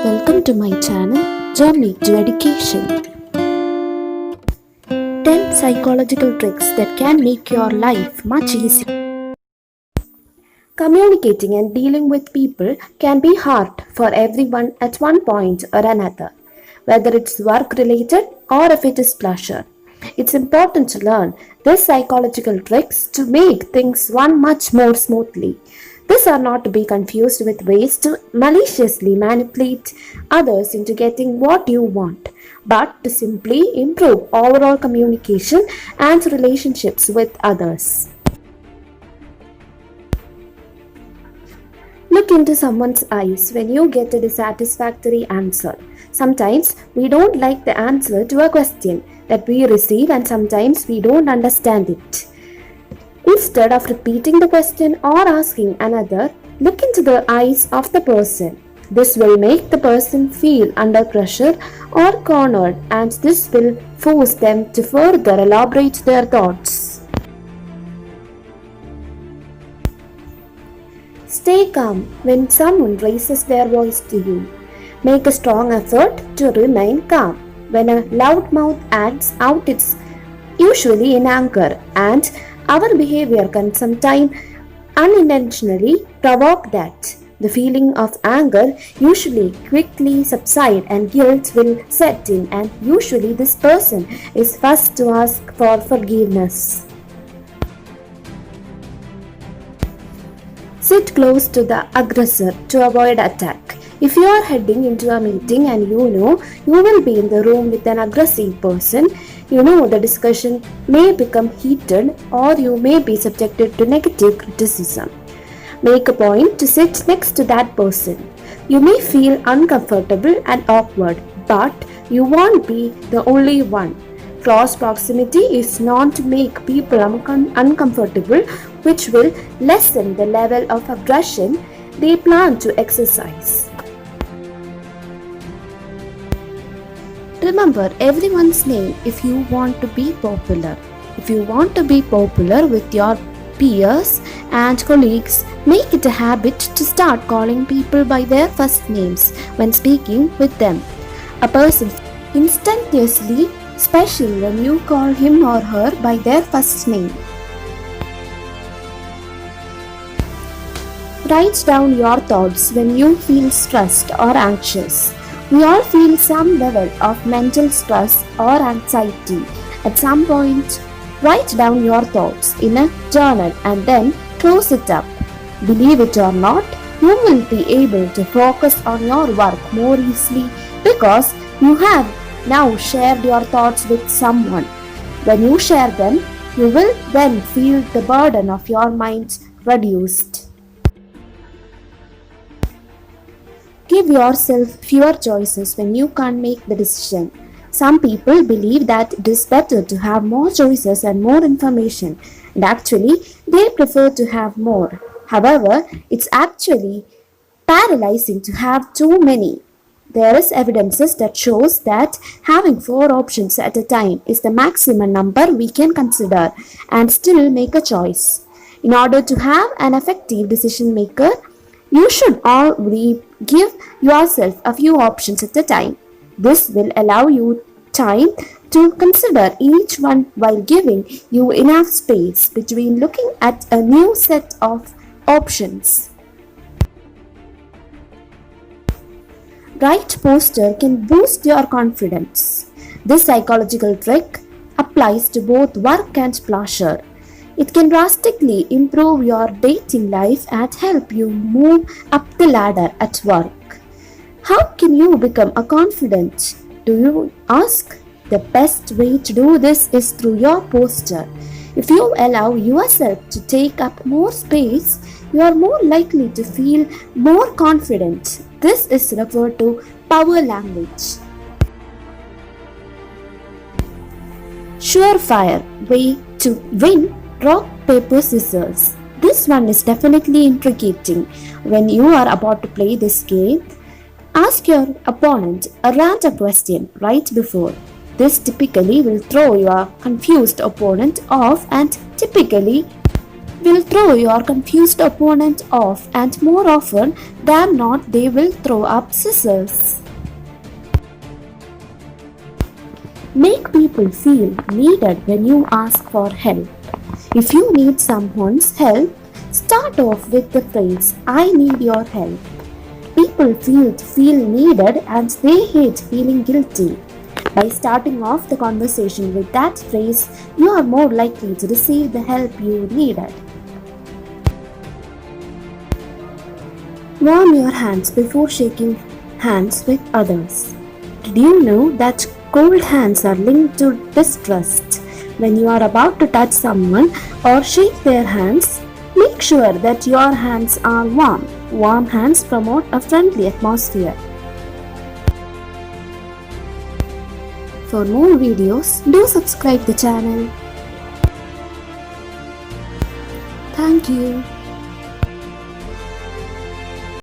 Welcome to my channel, Journey to Education. 10 psychological tricks that can make your life much easier. Communicating and dealing with people can be hard for everyone at one point or another, whether it's work related or if it is pleasure. It's important to learn these psychological tricks to make things run much more smoothly. These are not to be confused with ways to maliciously manipulate others into getting what you want, but to simply improve overall communication and relationships with others. Look into someone's eyes when you get a dissatisfactory answer. Sometimes we don't like the answer to a question that we receive, and sometimes we don't understand it. Instead of repeating the question or asking another, look into the eyes of the person. This will make the person feel under pressure or cornered, and this will force them to further elaborate their thoughts. Stay calm when someone raises their voice to you. Make a strong effort to remain calm. When a loud mouth acts out, it's usually in anger, and our behavior can sometimes unintentionally provoke that. The feeling of anger usually quickly subsides and guilt will set in, and usually this person is first to ask for forgiveness. Sit close to the aggressor to avoid attack. If you are heading into a meeting and you know you will be in the room with an aggressive person, you know the discussion may become heated or you may be subjected to negative criticism. Make a point to sit next to that person. You may feel uncomfortable and awkward, but you won't be the only one. Close proximity is known to make people uncomfortable, which will lessen the level of aggression they plan to exercise. Remember everyone's name if you want to be popular. If you want to be popular with your peers and colleagues, make it a habit to start calling people by their first names when speaking with them. A person instantaneously special when you call him or her by their first name. Write down your thoughts when you feel stressed or anxious. We all feel some level of mental stress or anxiety. At some point, write down your thoughts in a journal and then close it up. Believe it or not, you will be able to focus on your work more easily because you have now shared your thoughts with someone. When you share them, you will then feel the burden of your mind reduced. Give yourself fewer choices when you can't make the decision. Some people believe that it is better to have more choices and more information, and actually they prefer to have more. However, it's actually paralyzing to have too many. There is evidence that shows that having 4 options at a time is the maximum number we can consider and still make a choice. In order to have an effective decision maker, you should only give yourself a few options at a time. This will allow you time to consider each one while giving you enough space between looking at a new set of options. Right posture can boost your confidence. This psychological trick applies to both work and pleasure. It can drastically improve your dating life and help you move up the ladder at work. How can you become a confident? Do you ask? The best way to do this is through your posture. If you allow yourself to take up more space, you are more likely to feel more confident. This is referred to power language. Surefire way to win. Rock, paper, scissors. This one is definitely intriguing. When you are about to play this game, ask your opponent a random question right before. This typically will throw your confused opponent off and typically will throw your confused opponent off, and more often than not, they will throw up scissors. Make people feel needed when you ask for help. If you need someone's help, start off with the phrase, I need your help. People feel needed and they hate feeling guilty. By starting off the conversation with that phrase, you are more likely to receive the help you needed. Warm your hands before shaking hands with others. Did you know that cold hands are linked to distrust? When you are about to touch someone or shake their hands, make sure that your hands are warm. Warm hands promote a friendly atmosphere. For more videos, do subscribe the channel. Thank you.